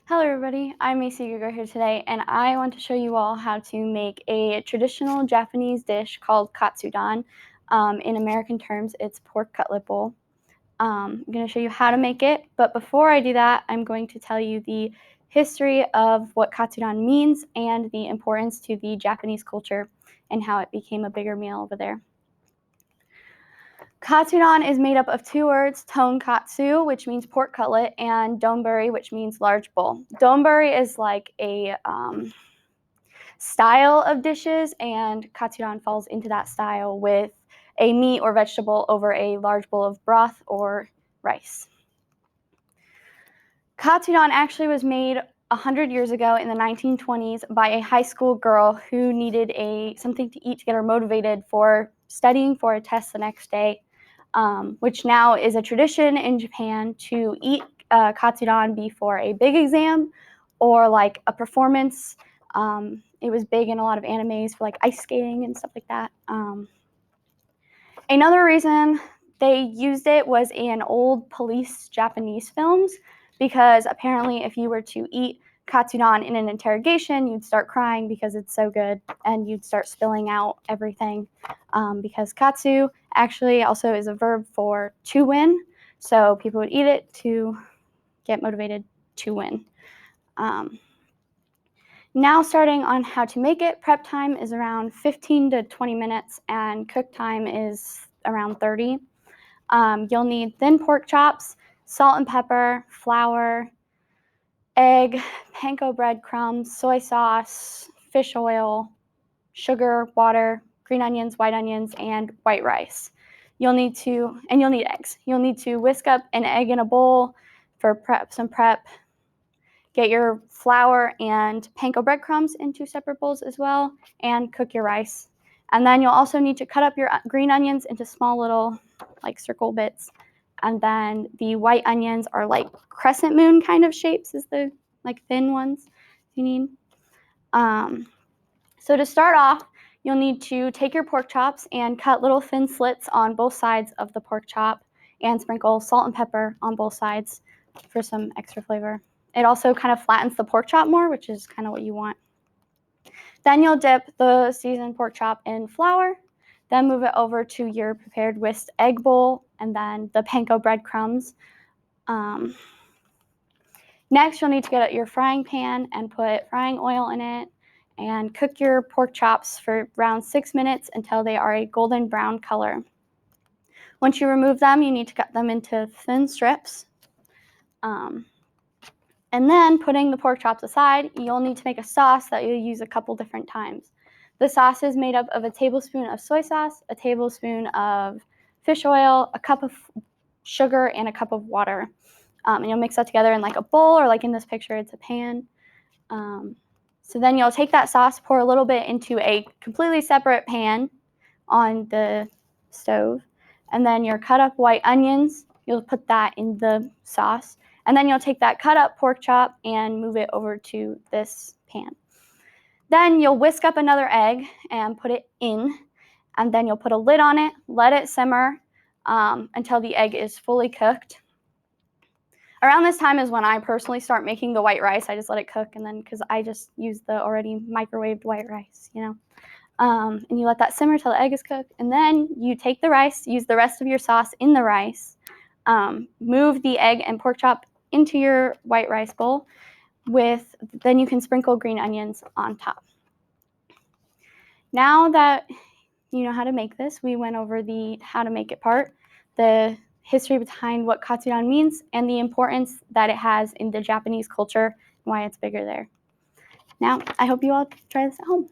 Hello everybody, I'm Maisie Grego here today, and I want to show you all how to make a traditional Japanese dish called Katsudon. In American terms, it's pork cutlet bowl. I'm going to show you how to make it, but before I do that, I'm going to tell you the history of what Katsudon means and the importance to the Japanese culture and how it became a bigger meal over there. Katsudon is made up of two words, tonkatsu, which means pork cutlet, and donburi, which means large bowl. Donburi is like a style of dishes, and Katsudon falls into that style with a meat or vegetable over a large bowl of broth or rice. Katsudon actually was made 100 years ago in the 1920s by a high school girl who needed something to eat to get her motivated for studying for a test the next day. Which now is a tradition in Japan to eat katsudon before a big exam or like a performance. It was big in a lot of animes for like ice skating and stuff like that. Another reason they used it was in old police Japanese films, because apparently if you were to eat katsudon in an interrogation, you'd start crying because it's so good, and you'd start spilling out everything, because katsu actually also is a verb for to win, so people would eat it to get motivated to win. Now starting on how to make it, prep time is around 15 to 20 minutes and cook time is around 30. You'll need thin pork chops, salt and pepper, flour, egg, panko bread crumbs, soy sauce, fish oil, sugar, water, green onions, white onions, and white rice. You'll need eggs. You'll need to whisk up an egg in a bowl for some prep. Get your flour and panko breadcrumbs in 2 separate bowls as well, and cook your rice. And then you'll also need to cut up your green onions into small little like circle bits. And then the white onions are like crescent moon kind of shapes, is the like thin ones you need. So to start off, you'll need to take your pork chops and cut little thin slits on both sides of the pork chop and sprinkle salt and pepper on both sides for some extra flavor. It also kind of flattens the pork chop more, which is kind of what you want. Then you'll dip the seasoned pork chop in flour, then move it over to your prepared whisked egg bowl, and then the panko breadcrumbs. Next, you'll need to get your frying pan and put frying oil in it and cook your pork chops for around 6 minutes until they are a golden brown color. Once you remove them, you need to cut them into thin strips. And then putting the pork chops aside, you'll need to make a sauce that you'll use a couple different times. The sauce is made up of a tablespoon of soy sauce, a tablespoon of fish oil, a cup of sugar, and a cup of water. And you'll mix that together in like a bowl, or like in this picture, it's a pan. So then you'll take that sauce, pour a little bit into a completely separate pan on the stove, and then your cut up white onions, you'll put that in the sauce, and then you'll take that cut up pork chop and move it over to this pan. Then you'll whisk up another egg and put it in, and then you'll put a lid on it, let it simmer until the egg is fully cooked. Around this time is when I personally start making the white rice. I just let it cook, and then because I just use the already microwaved white rice, and you let that simmer till the egg is cooked, and then you take the rice, use the rest of your sauce in the rice, move the egg and pork chop into your white rice bowl. Then you can sprinkle green onions on top. Now that you know how to make this, we went over the how to make it part, the history behind what Katsudon means, and the importance that it has in the Japanese culture and why it's bigger there. Now, I hope you all try this at home.